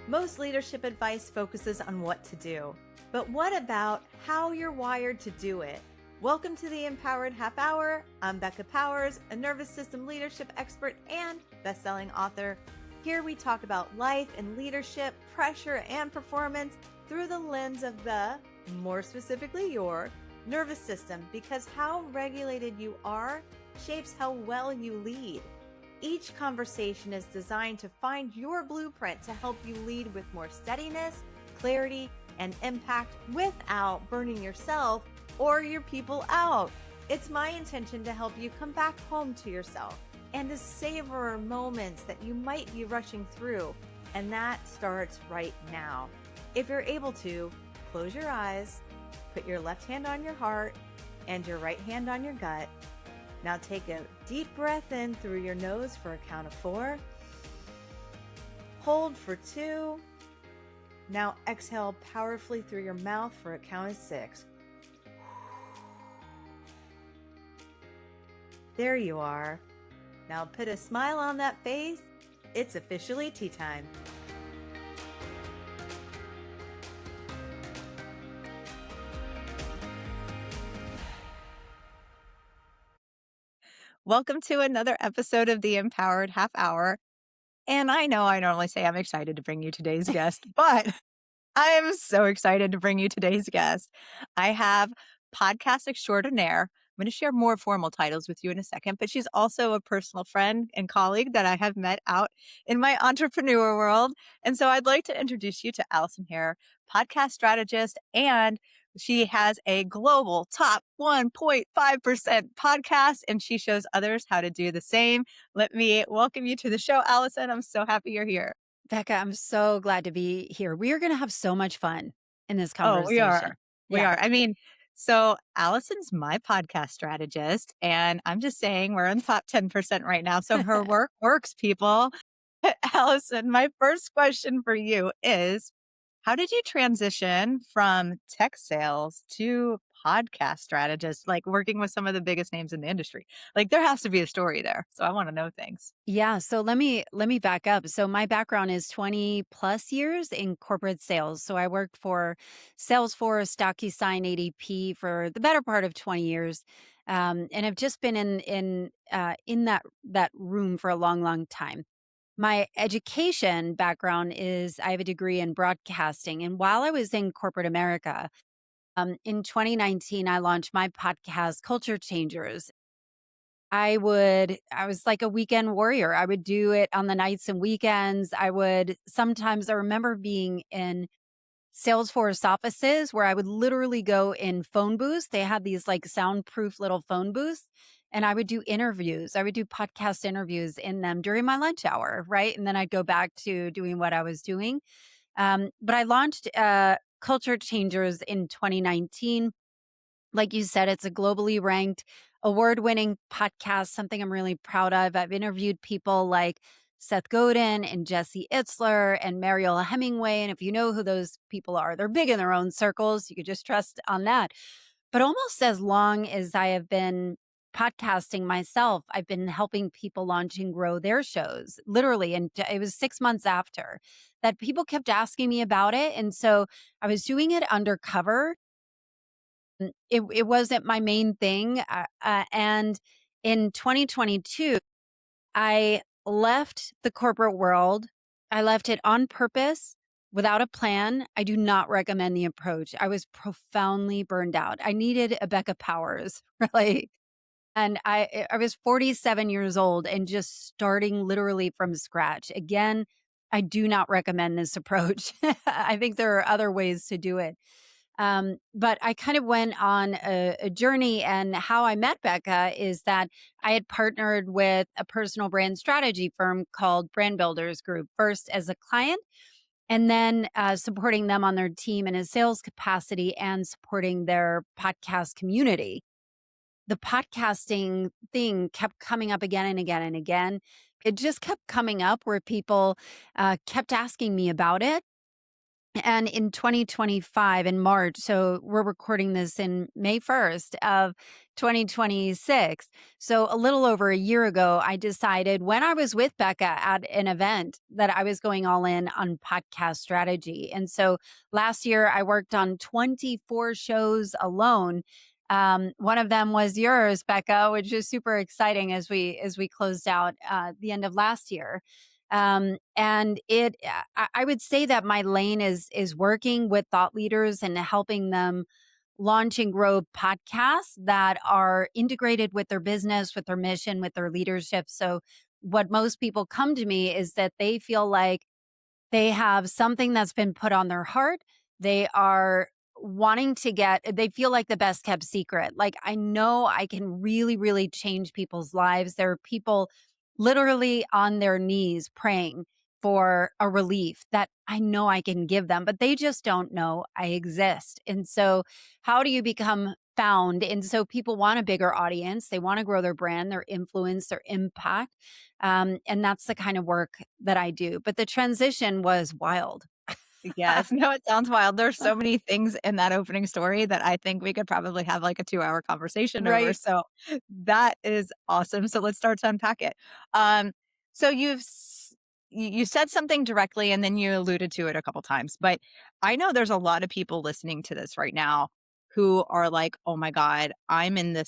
Most leadership advice focuses on what to do, but what about how you're wired to do it? Welcome to the Empowered Half Hour. I'm Becca Powers, a nervous system leadership expert and best-selling author. Here we talk about life and leadership, pressure and performance through the lens of the, more specifically your, nervous system, because how regulated you are shapes how well you lead. Each conversation is designed to find your blueprint to help you lead with more steadiness, clarity, and impact without burning yourself or your people out. It's my intention to help you come back home to yourself and to savor moments that you might be rushing through. And that starts right now. If you're able to, close your eyes, put your left hand on your heart and your right hand on your gut. Now take a deep breath in through your nose for a count of 4. Hold for 2. Now exhale powerfully through your mouth for a count of 6. There you are. Now put a smile on that face. It's officially tea time. Welcome to another episode of the Empowered Half Hour. And I know I normally say I'm excited to bring you today's guest, but I am so excited to bring you today's guest. I have podcast extraordinaire. I'm going to share more formal titles with you in a second, but she's also a personal friend and colleague that I have met out in my entrepreneur world. And so I'd like to introduce you to Allison Hare, podcast strategist, and she has a global top 1.5% podcast, and she shows others how to do the same. Let me welcome you to the show, Allison. I'm so happy you're here. Becca, I'm so glad to be here. We are going to have so much fun in this Oh, we conversation. are. We are. I mean, so Allison's my podcast strategist, and I'm just saying we're in the top 10% right now. So her work works, people. Allison, my first question for you is, how did you transition from tech sales to podcast strategist, like working with some of the biggest names in the industry? Like there has to be a story there. So I want to know things. Yeah, so let me back up. So my background is 20 plus years in corporate sales. So I worked for Salesforce, DocuSign, ADP for the better part of 20 years. And I've just been in that room for a long, long time. My education background is I have a degree in broadcasting. And while I was in corporate America, in 2019, I launched my podcast, Culture Changers. I was like a weekend warrior. I would do it on the nights and weekends. I remember being in Salesforce offices where I would literally go in phone booths. They had these like soundproof little phone booths, and I would do interviews. I would do podcast interviews in them during my lunch hour, right? And then I'd go back to doing what I was doing. But I launched Culture Changers in 2019. Like you said, it's a globally ranked, award winning podcast, something I'm really proud of. I've interviewed people like Seth Godin and Jesse Itzler and Mariel Hemingway. And if you know who those people are, they're big in their own circles. You could just trust on that. But almost as long as I have been podcasting myself, I've been helping people launch and grow their shows, literally. And it was 6 months after that people kept asking me about it. And so I was doing it undercover. It wasn't my main thing. And in 2022, I left the corporate world. I left it on purpose without a plan. I do not recommend the approach. I was profoundly burned out. I needed a Becca Powers, really. And I was 47 years old and just starting literally from scratch. Again, I do not recommend this approach. I think there are other ways to do it. But I kind of went on a journey, and how I met Becca is that I had partnered with a personal brand strategy firm called Brand Builders Group, first as a client, and then supporting them on their team in a sales capacity and supporting their podcast community. The podcasting thing kept coming up again and again and again. It just kept coming up where people kept asking me about it. And in 2025, in March, so we're recording this in May 1st of 2026. So a little over a year ago, I decided when I was with Becca at an event that I was going all in on podcast strategy. And so last year, I worked on 24 shows alone. One of them was yours, Becca, which is super exciting as we closed out the end of last year. And I would say that my lane is working with thought leaders and helping them launch and grow podcasts that are integrated with their business, with their mission, with their leadership. So what most people come to me is that they feel like they have something that's been put on their heart. They are wanting to they feel like the best kept secret. Like, I know I can really, really change people's lives. There are people literally on their knees praying for a relief that I know I can give them, but they just don't know I exist. And so, how do you become found? And so, people want a bigger audience, they want to grow their brand, their influence, their impact. And that's the kind of work that I do. But the transition was wild. Yes. No, it sounds wild. There's so many things in that opening story that I think we could probably have like a 2-hour conversation over. Right. So that is awesome. So let's start to unpack it. Um, so you said something directly and then you alluded to it a couple times, but I know there's a lot of people listening to this right now who are like, oh my God, I'm in the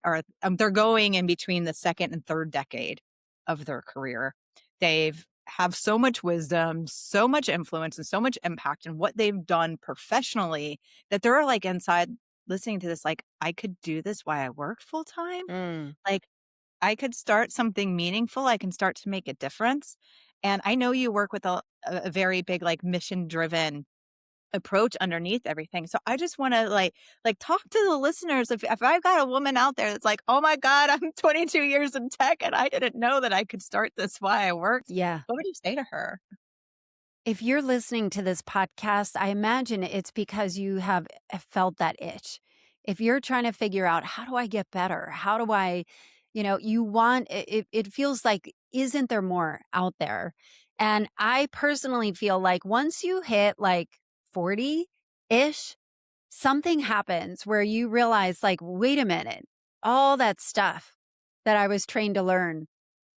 or they're going in between the second and third decade of their career. They've have so much wisdom, so much influence, and so much impact in what they've done professionally that they're like inside listening to this, like, I could do this while I work full time. Mm. Like, I could start something meaningful. I can start to make a difference. And I know you work with a very big, like, mission driven approach underneath everything. So I just want to like talk to the listeners. If I've got a woman out there that's like, oh my God, I'm 22 years in tech and I didn't know that I could start this while I worked, Yeah. what would you say to her? If you're listening to this podcast, I imagine it's because you have felt that itch. If you're trying to figure out, how do I get better? How do I, you want it feels like, isn't there more out there? And I personally feel like once you hit like 40 ish, something happens where you realize, like, wait a minute, all that stuff that I was trained to learn,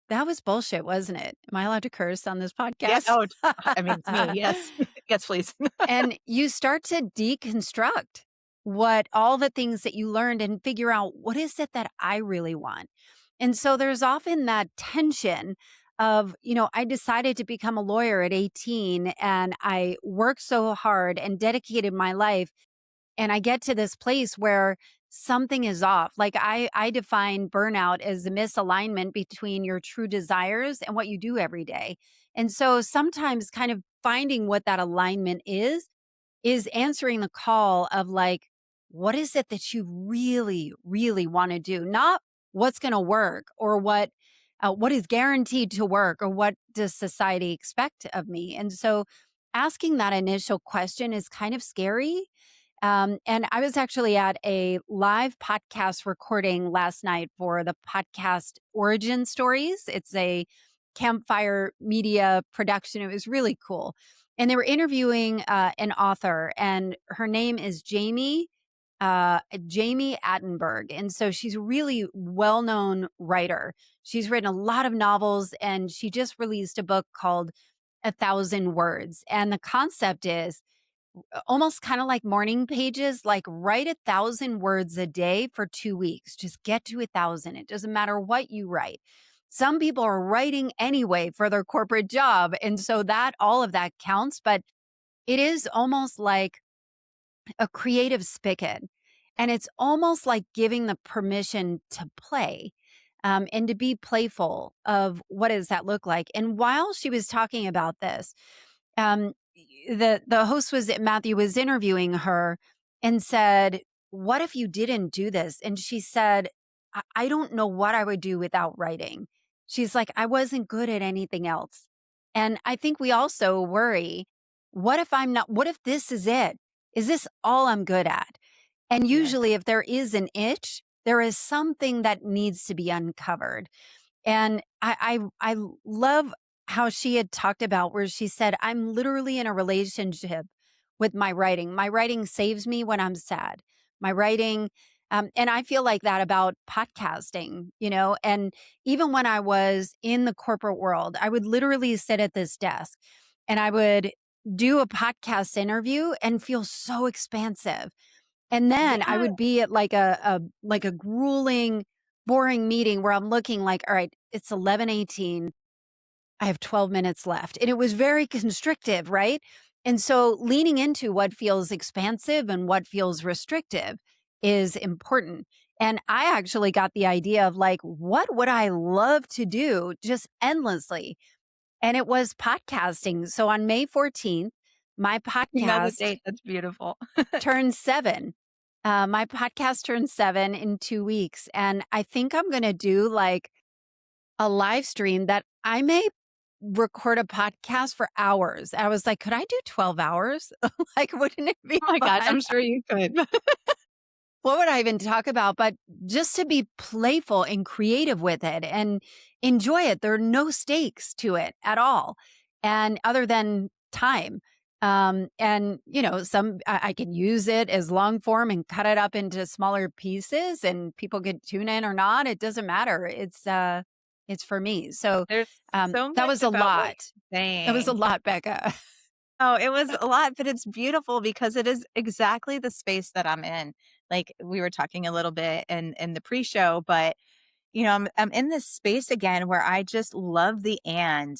that was bullshit, wasn't it? Am I allowed to curse on this Yes. podcast? Oh, I mean, it's me. Yes. Yes, please. And you start to deconstruct what all the things that you learned and figure out, what is it that I really want? And so there's often that tension of, I decided to become a lawyer at 18 and I worked so hard and dedicated my life, and I get to this place where something is off. Like, I define burnout as the misalignment between your true desires and what you do every day. And so sometimes kind of finding what that alignment is answering the call of, like, what is it that you really, really want to do? Not what's going to work, or what is guaranteed to work, or what does society expect of me? And so asking that initial question is kind of scary. And I was actually at a live podcast recording last night for the podcast Origin Stories. It's a campfire media production. It was really cool. And they were interviewing an author, and her name is Jamie Attenberg. And so she's a really well-known writer. She's written a lot of novels, and she just released a book called 1,000 Words. And the concept is almost kind of like morning pages, like, write 1,000 words a day for 2 weeks. Just get to 1,000. It doesn't matter what you write. Some people are writing anyway for their corporate job. And so that all of that counts, but it is almost like a creative spigot. And it's almost like giving the permission to play, and to be playful of, what does that look like? And while she was talking about this, um, the host Matthew was interviewing her and said, "What if you didn't do this?" And she said, I don't know what I would do without writing." She's like, "I wasn't good at anything else." And I think we also worry, what if this is it? Is this all I'm good at? And Yes. usually if there is an itch, there is something that needs to be uncovered. And I love how she had talked about where she said, I'm literally in a relationship with my writing. My writing saves me when I'm sad. My writing, and I feel like that about podcasting, and even when I was in the corporate world, I would literally sit at this desk and I would do a podcast interview and feel so expansive. And then I Yeah. would be at like a grueling, boring meeting where I'm looking like, all right, it's 11:18. I have 12 minutes left. And it was very constrictive, right? And so leaning into what feels expansive and what feels restrictive is important. And I actually got the idea of like, what would I love to do just endlessly? And it was podcasting. So on May 14th, my You know the podcast date. That's beautiful. turns 7. My podcast turns 7 in 2 weeks. And I think I'm going to do like a live stream that I may record a podcast for hours. I was like, could I do 12 hours? Like, wouldn't it be Oh my gosh, fun? I'm sure you could. What would I even talk about? But just to be playful and creative with it and enjoy it. There are no stakes to it at all. And other than time. And I can use it as long form and cut it up into smaller pieces and people could tune in or not. It doesn't matter. It's for me. So There's so that much was a about what lot. you're That was a saying. lot, Becca. Oh, it was a lot, but it's beautiful because it is exactly the space that I'm in. Like we were talking a little bit in the pre-show, but I'm in this space again where I just love and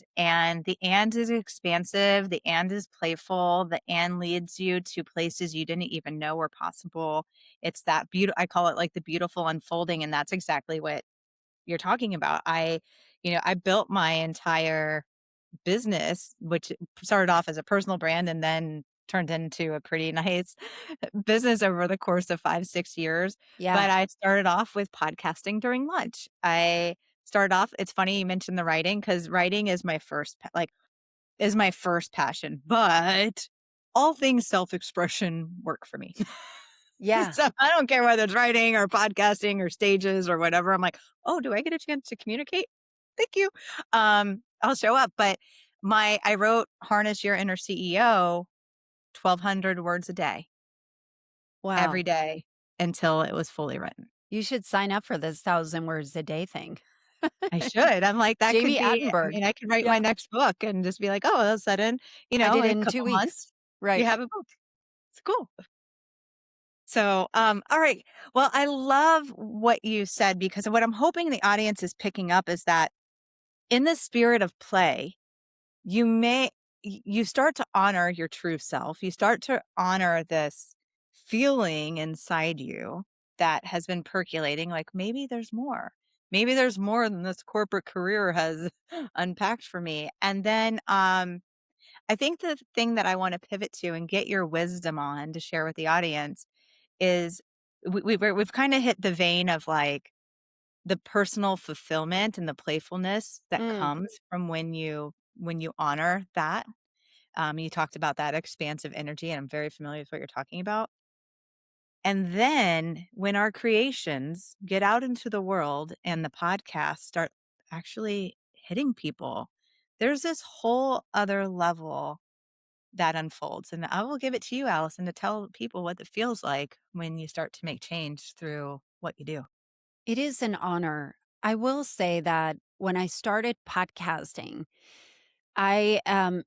the and is expansive, the and is playful, the and leads you to places you didn't even know were possible. It's that beautiful, I call it like the beautiful unfolding, and that's exactly what you're talking about. I built my entire business, which started off as a personal brand and then turned into a pretty nice business over the course of 5, 6 years. Yeah. But I started off with podcasting during lunch. I started off, it's funny you mentioned the writing because writing is my is my first passion, but all things self-expression work for me. Yeah. So I don't care whether it's writing or podcasting or stages or whatever. I'm like, oh, do I get a chance to communicate? Thank you. I'll show up. But I wrote Harness Your Inner CEO 1,200 words a day, Wow. every day until it was fully written. You should sign up for this 1,000 words a day thing. I should. I'm like, that could Jamie be, I Attenberg. mean, I could write my Yeah. next book and just be like, oh, all of a sudden, I did in it a in 2 couple weeks. months, you Right. have a book. It's cool. So, all right. Well, I love what you said because what I'm hoping the audience is picking up is that in the spirit of play, you start to honor your true self. You start to honor this feeling inside you that has been percolating. Like maybe there's more. Maybe there's more than this corporate career has unpacked for me. And then, I think the thing that I want to pivot to and get your wisdom on to share with the audience is we've kind of hit the vein of like the personal fulfillment and the playfulness that Mm. comes from when you honor that. You talked about that expansive energy, and I'm very familiar with what you're talking about. And then when our creations get out into the world and the podcasts start actually hitting people, there's this whole other level that unfolds. And I will give it to you, Allison, to tell people what it feels like when you start to make change through what you do. It is an honor. I will say that when I started podcasting, the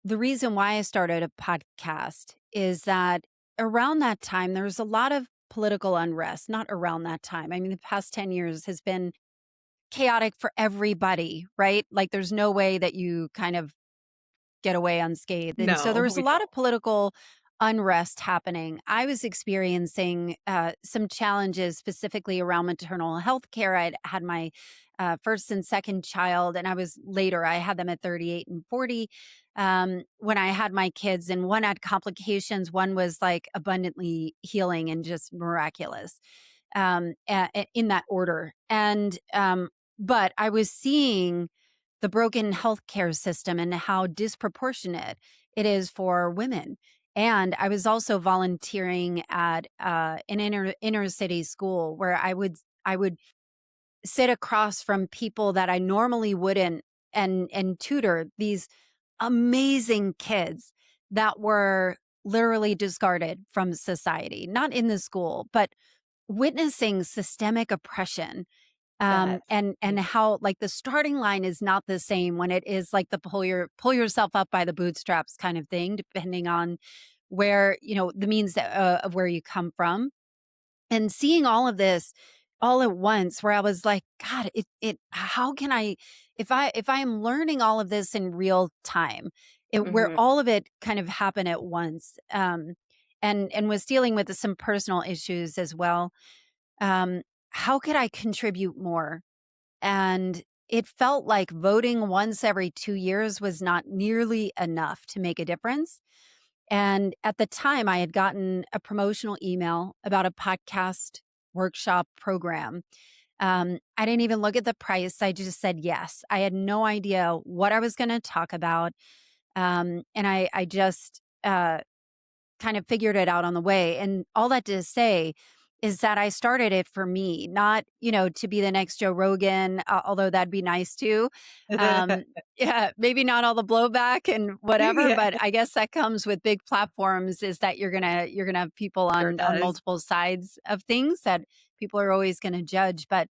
reason why I started a podcast is that around that time, there was a lot of political unrest, not around that time. I mean, the past 10 years has been chaotic for everybody, right? Like there's no way that you kind of get away unscathed. And so there No, was a we lot don't. of political unrest happening. I was experiencing some challenges specifically around maternal health care. I'd had my first and second child, and I had them at 38 and 40 when I had my kids, and one had complications. One was like abundantly healing and just miraculous in that order. But I was seeing the broken healthcare system and how disproportionate it is for women. And I was also volunteering at an inner city school where I would sit across from people that I normally wouldn't and tutor these amazing kids that were literally discarded from society, not in the school, but witnessing systemic oppression, Yes. and how like the starting line is not the same when it is like the pull yourself up by the bootstraps kind of thing, depending on where, the means of where you come from. And seeing all of this all at once, where I was like, God, how can I, if I am learning all of this in real time, where Mhm. all of it kind of happened at once, and was dealing with some personal issues as well. um, how could I contribute more? And it felt like voting once every 2 years was not nearly enough to make a difference. And at the time, I had gotten a promotional email about a podcast workshop program. I didn't even look at the price. I just said yes. I had no idea what I was going to talk about. And I just kind of figured it out on the way. And all that to say is that I started it for me, not, to be the next Joe Rogan, although that'd be nice too. Um, yeah, maybe not all the blowback and whatever, Yeah, but I guess that comes with big platforms, is that you're gonna have people sure on does. multiple sides of things that people are always gonna judge. But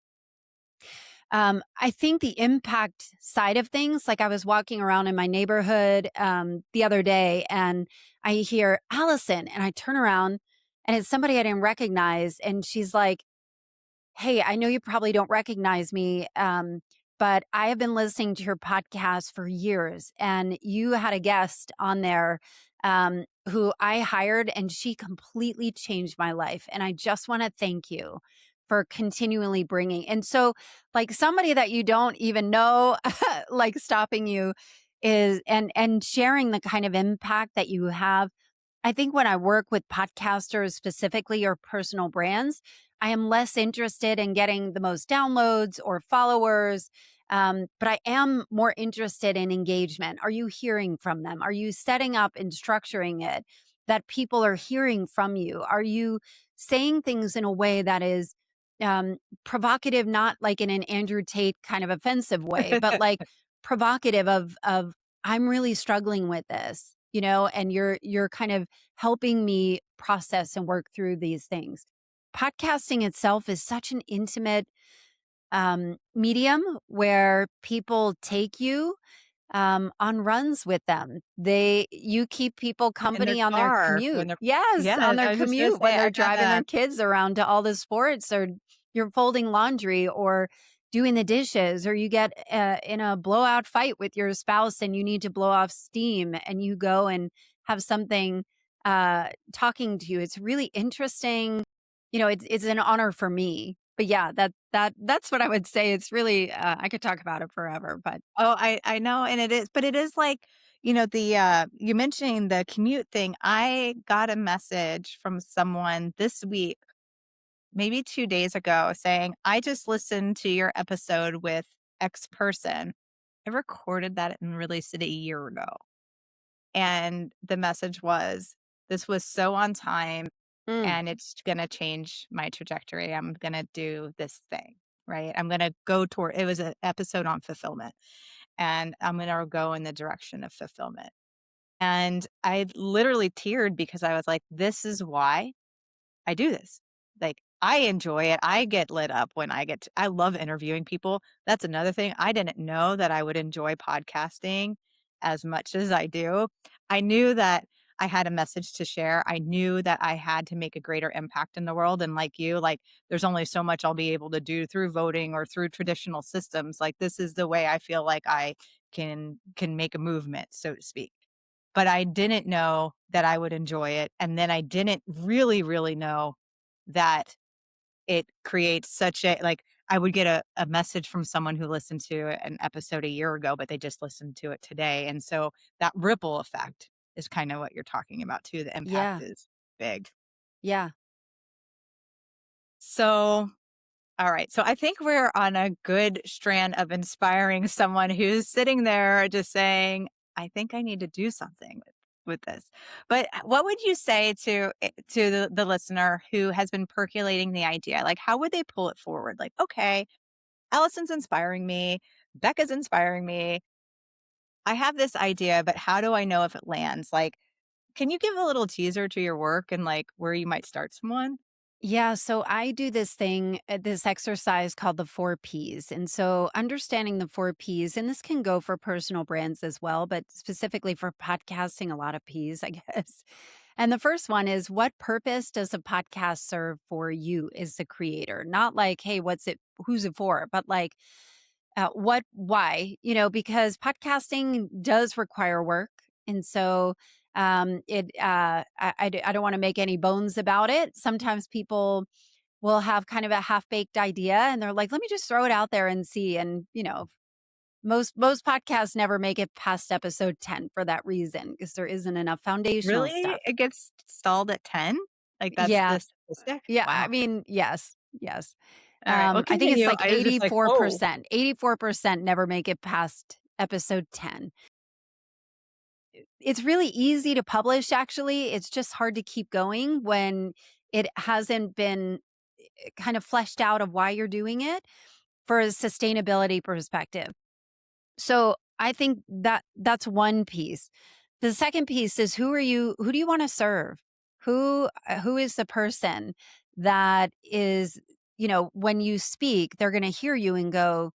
I think the impact side of things, like I was walking around in my neighborhood the other day, and I hear Allison, and I turn around and it's somebody I didn't recognize. And she's like, "Hey, I know you probably don't recognize me, but I have been listening to your podcast for years, and you had a guest on there who I hired, and she completely changed my life. And I just want to thank you for continually bringing." And so, like somebody that you don't even know, like stopping you is and sharing the kind of impact that you have. I think when I work with podcasters specifically or personal brands, I am less interested in getting the most downloads or followers. But I am more interested in engagement. Are you hearing from them? Are you setting up and structuring it that people are hearing from you? Are you saying things in a way that is provocative, not like in an Andrew Tate kind of offensive way, but like provocative of I'm really struggling with this, and you're kind of helping me process and work through these things. Podcasting itself is such an intimate medium where people take you on runs with them. You keep people In their company on their car commute. when they're Yes, on yes, their I was just gonna commute when say, they're I got driving their kids around to all the sports, or you're folding laundry, or doing the dishes, or you get in a blowout fight with your spouse and you need to blow off steam, and you go and have something talking to you. It's really interesting. It's an honor for me. But yeah, that's what I would say. It's really I could talk about it forever, but Oh, I know, and it is, but it is like, you mentioning the commute thing. I got a message from someone this week, maybe 2 days ago, saying, "I just listened to your episode with X person. I recorded that and released it a year ago." And the message was, "This was so on time, mm, and it's gonna change my trajectory. I'm gonna do this thing, right? I'm gonna go toward" it was an episode on fulfillment, and I'm gonna go in the direction of fulfillment. And I literally teared because I was like, "This is why I do this." Like, I enjoy it. I get lit up when I love interviewing people. That's another thing. I didn't know that I would enjoy podcasting as much as I do. I knew that I had a message to share. I knew that I had to make a greater impact in the world. And like you, like, there's only so much I'll be able to do through voting or through traditional systems. Like, this is the way I feel like I can make a movement, so to speak. But I didn't know that I would enjoy it, and then I didn't really, really know that it creates such a like, I would get a message from someone who listened to an episode a year ago, but they just listened to it today, and so that ripple effect is kinda what you're talking about too. The impact yeah, is big. yeah, So all right. So I think we're on a good strand of inspiring someone who's sitting there just saying, "I think I need to do something with this." But what would you say to the listener who has been percolating the idea? Like, how would they pull it forward? Like, okay, Allison's inspiring me. Becca's inspiring me. I have this idea, but how do I know if it lands? Like, can you give a little teaser to your work and like where you might start someone? Yeah, so I do this thing, this exercise called the 4 Ps. And so understanding the 4 Ps, and this can go for personal brands as well, but specifically for podcasting, a lot of Ps, I guess. And the first one is, what purpose does a podcast serve for you as the creator? Not like, hey, who's it for? But like, why? Because podcasting does require work. And so I don't want to make any bones about it. Sometimes people will have kind of a half-baked idea and they're like, let me just throw it out there and see. And, most podcasts never make it past episode 10 for that reason, because there isn't enough foundational Really? stuff. It gets stalled at 10? Like that's Yeah. the statistic? Yeah. I Wow. mean, yes. Yes. All right. Well, I think it's continue. like I was just like, whoa. 84%. 84% never make it past episode 10. It's really easy to publish, actually. It's just hard to keep going when it hasn't been kind of fleshed out of why you're doing it for a sustainability perspective. So I think that that's one piece. The second piece is, who do you want to serve? Who is the person that is, when you speak, they're going to hear you and go,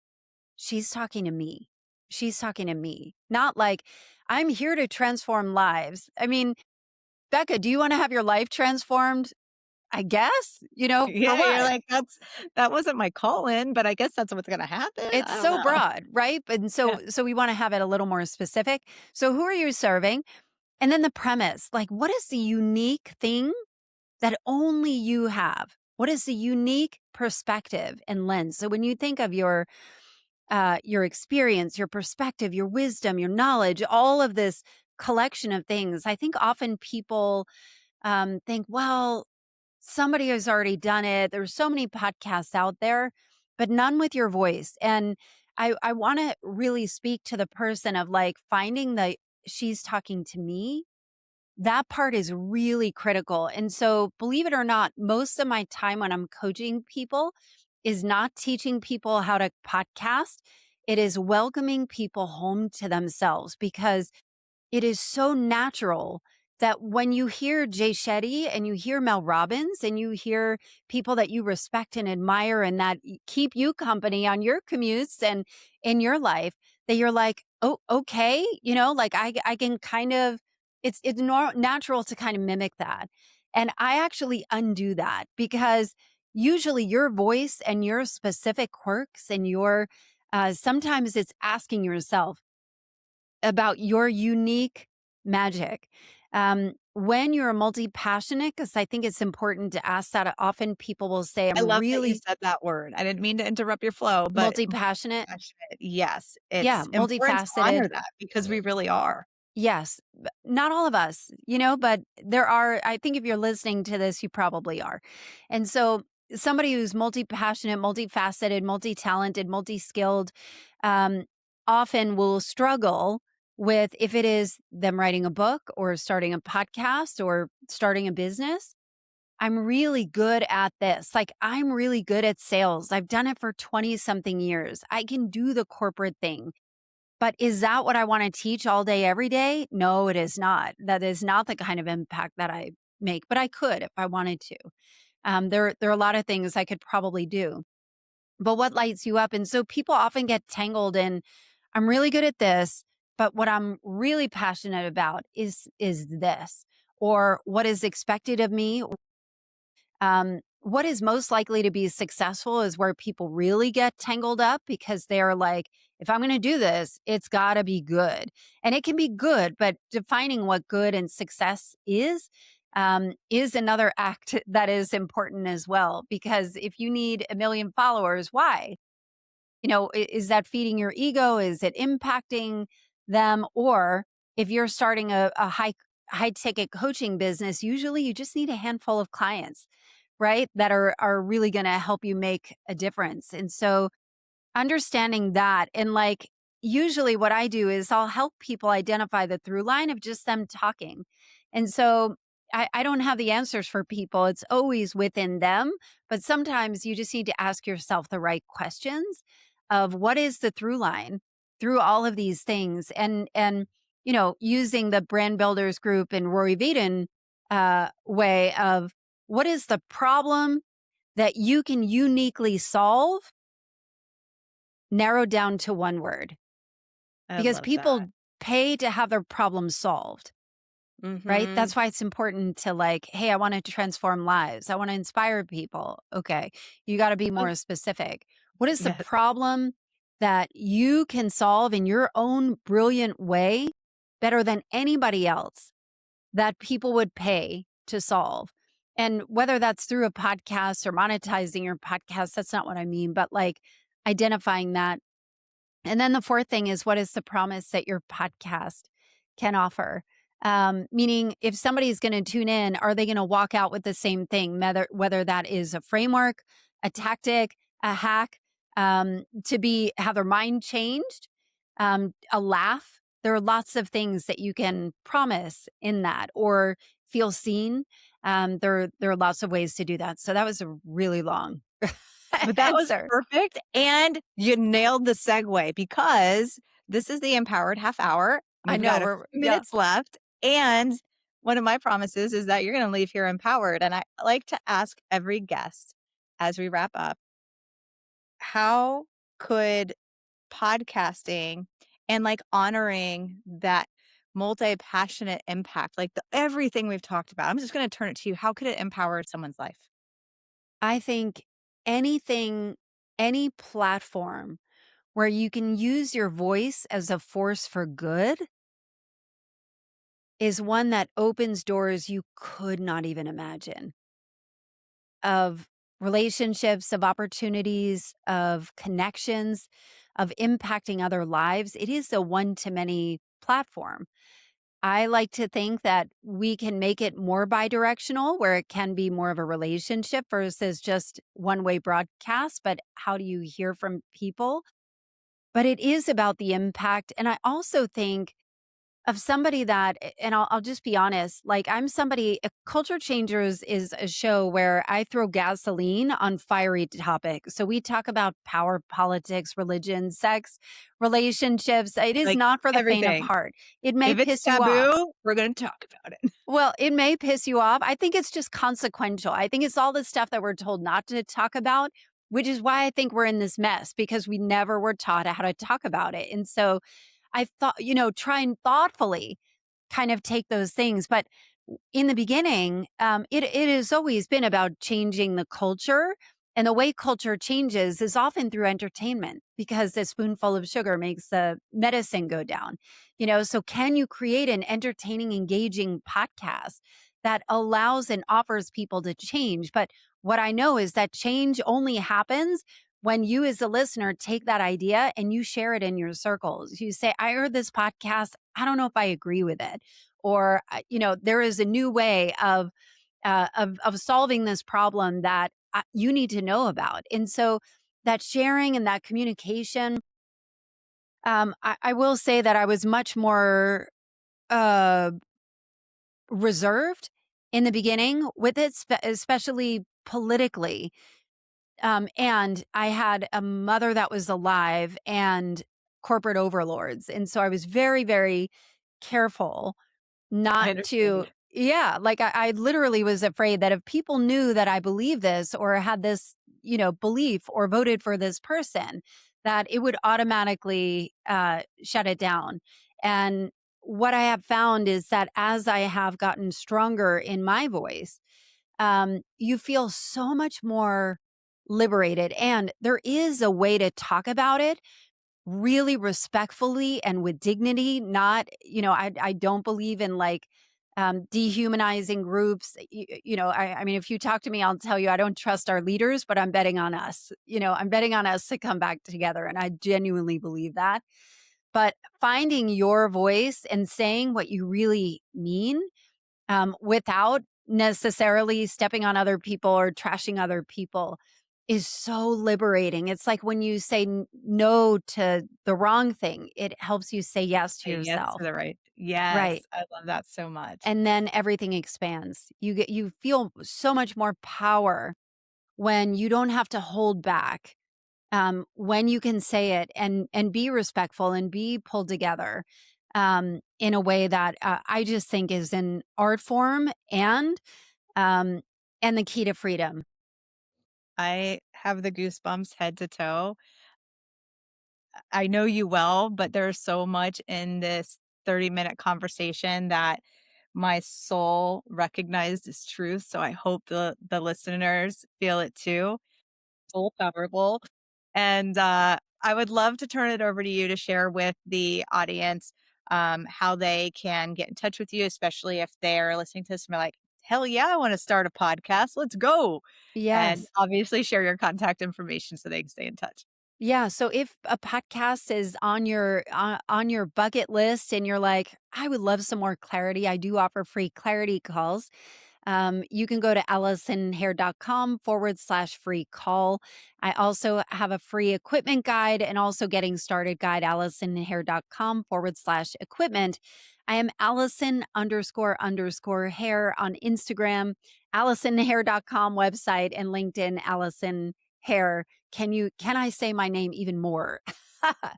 she's talking to me. She's talking to me. Not like, I'm here to transform lives. I mean, Becca, do you want to have your life transformed? I guess, for Yeah, you're what? like, that wasn't my call in, but I guess that's what's gonna happen. It's I don't so know. broad, right? And Yeah. so we want to have it a little more specific. So who are you serving? And then the premise, like, what is the unique thing that only you have? What is the unique perspective and lens? So when you think of your experience, your perspective, your wisdom, your knowledge, all of this collection of things, I think often people think, well, somebody has already done it. There's so many podcasts out there, but none with your voice. And I want to really speak to the person of like finding the she's talking to me. That part is really critical. And so, believe it or not, most of my time when I'm coaching people is not teaching people how to podcast. It is welcoming people home to themselves, because it is so natural that when you hear Jay Shetty and you hear Mel Robbins and you hear people that you respect and admire and that keep you company on your commutes and in your life, that you're like, oh, okay, like I can kind of, it's natural to kind of mimic that. And I actually undo that, because usually your voice and your specific quirks and sometimes it's asking yourself about your unique magic. When you're a multi-passionate, because I think it's important to ask that. Often people will say, I I'm love that you really said that word. I didn't mean to interrupt your flow, but multi-passionate. passionate, yes, Yeah, it's important to multifaceted. honor that because we really are. Yes, not all of us, but there are, I think if you're listening to this, you probably are. And so somebody who's multi-passionate, multifaceted, multi-talented, multi-skilled, um, often will struggle with, if it is them writing a book or starting a podcast or starting a business. I'm really good at this. Like, I'm really good at sales. I've done it for 20 something years. I can do the corporate thing. But is that what I want to teach all day, every day? No, it is not. That is not the kind of impact that I make, but I could if I wanted to. There are a lot of things I could probably do. But what lights you up? And so people often get tangled in, I'm really good at this, but what I'm really passionate about is this, or what is expected of me. What is most likely to be successful is where people really get tangled up, because they're like, if I'm going to do this, it's got to be good. And it can be good, but defining what good and success is another act that is important as well. Because if you need 1 million followers, why? Is that feeding your ego? Is it impacting them? Or if you're starting a high ticket coaching business, usually you just need a handful of clients, right? That are really going to help you make a difference. And so understanding that, and like, usually what I do is I'll help people identify the through line of just them talking. And so I don't have the answers for people. It's always within them, but sometimes you just need to ask yourself the right questions. of what is the through line through all of these things. And using the brand builders group and Rory Vaden way of what is the problem that you can uniquely solve, narrowed down to one word. I Because love that. people pay to have their problems solved, right? Mm-hmm. That's why it's important to like, hey, I want to transform lives. I want to inspire people. Okay. You got to be more specific. What is the Yes. problem that you can solve in your own brilliant way better than anybody else that people would pay to solve? And whether that's through a podcast or monetizing your podcast, that's not what I mean, but like identifying that. And then the fourth thing is, what is the promise that your podcast can offer? Meaning, if somebody's going to tune in, are they going to walk out with the same thing, whether that is a framework, a tactic, a hack, have their mind changed, a laugh? There are lots of things that you can promise in that, or feel seen. There are lots of ways to do that. So that was a really long But that was answer. perfect. And you nailed the segue because this is the Empowered Half Hour. I We've know got a we're few yeah. minutes left. And one of my promises is that you're going to leave here empowered. And I like to ask every guest as we wrap up, how could podcasting and like honoring that multi-passionate impact, like everything we've talked about, I'm just going to turn it to you. How could it empower someone's life? I think anything, any platform where you can use your voice as a force for good is one that opens doors you could not even imagine, of relationships, of opportunities, of connections, of impacting other lives. It is a one-to-many platform. I like to think that we can make it more bidirectional, where it can be more of a relationship versus just one-way broadcast. But how do you hear from people? But it is about the impact. And I also think of somebody that, and I'll just be honest, like I'm somebody, Culture Changers is a show where I throw gasoline on fiery topics. So we talk about power, politics, religion, sex, relationships. It is Like not for the faint of everything. heart. It may If it's piss you off. taboo, we're going to talk about it. Well, it may piss you off. I think it's just consequential. I think it's all the stuff that we're told not to talk about, which is why I think we're in this mess, because we never were taught how to talk about it. And so I thought, try and thoughtfully kind of take those things. But in the beginning, it has always been about changing the culture. And the way culture changes is often through entertainment, because a spoonful of sugar makes the medicine go down. So can you create an entertaining, engaging podcast that allows and offers people to change? But what I know is that change only happens when you as a listener take that idea and you share it in your circles. You say, I heard this podcast. I don't know if I agree with it. Or, there is a new way of solving this problem that you need to know about. And so that sharing and that communication, I will say that I was much more uh, reserved in the beginning with it, especially politically. And I had a mother that was alive and corporate overlords. And so I was very, very careful I not understand to, you. yeah, like I literally was afraid that if people knew that I believed this or had this, belief or voted for this person, that it would automatically shut it down. And what I have found is that as I have gotten stronger in my voice, you feel so much more liberated. And there is a way to talk about it really respectfully and with dignity. Not, I don't believe in like dehumanizing groups. I mean, if you talk to me, I'll tell you I don't trust our leaders, but I'm betting on us. I'm betting on us to come back together. And I genuinely believe that. But finding your voice and saying what you really mean, without necessarily stepping on other people or trashing other people, is so liberating. It's like when you say no to the wrong thing, it helps you say yes to Say yes yourself. to the right. Yes. Right. I love that so much. And then everything expands. You feel so much more power when you don't have to hold back when you can say it and be respectful and be pulled together in a way that I just think is an art form um, and the key to freedom. I have the goosebumps head to toe. I know you well, but there's so much in this 30-minute conversation that my soul recognized as truth. So I hope the listeners feel it too. Soul powerful. And I would love to turn it over to you to share with the audience how they can get in touch with you, especially if they're listening to this and they're like, hell yeah, I want to start a podcast. Let's go. And Yes. obviously share your contact information so they can stay in touch. Yeah, so if a podcast is on your bucket list and you're like, I would love some more clarity, I do offer free clarity calls. You can go to AllisonHare.com/free call. I also have a free equipment guide and also getting started guide, AllisonHare.com/equipment. I am Allison__Hare on Instagram, AllisonHare.com website, and LinkedIn, Allison Hare. Can I say my name even more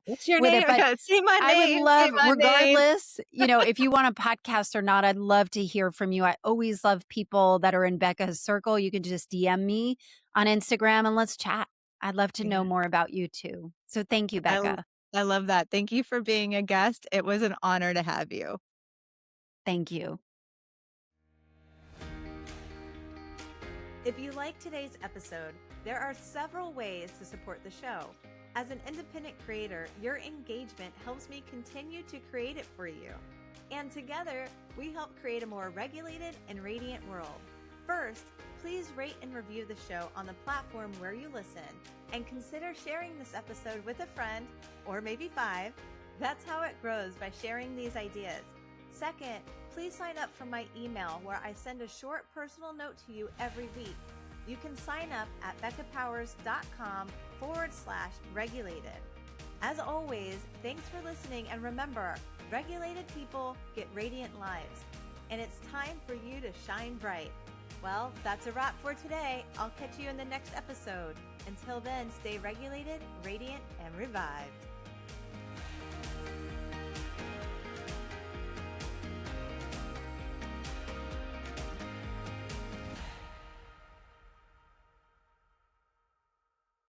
What's your with name? it? But Say my I would name. Say love, my name. regardless, if you want a podcast or not, I'd love to hear from you. I always love people that are in Becca's circle. You can just DM me on Instagram and let's chat. I'd love to know Yeah, more about you too. So thank you, I, l- Becca. I love that. Thank you for being a guest. It was an honor to have you. Thank you. If you like today's episode, there are several ways to support the show. As an independent creator, your engagement helps me continue to create it for you. And together, we help create a more regulated and radiant world. First, please rate and review the show on the platform where you listen, and consider sharing this episode with a friend, or maybe 5. That's how it grows, by sharing these ideas. Second, please sign up for my email where I send a short personal note to you every week. You can sign up at beccapowers.com/regulated. As always, thanks for listening, and remember, regulated people get radiant lives, and it's time for you to shine bright. Well, that's a wrap for today. I'll catch you in the next episode. Until then, stay regulated, radiant, and revived.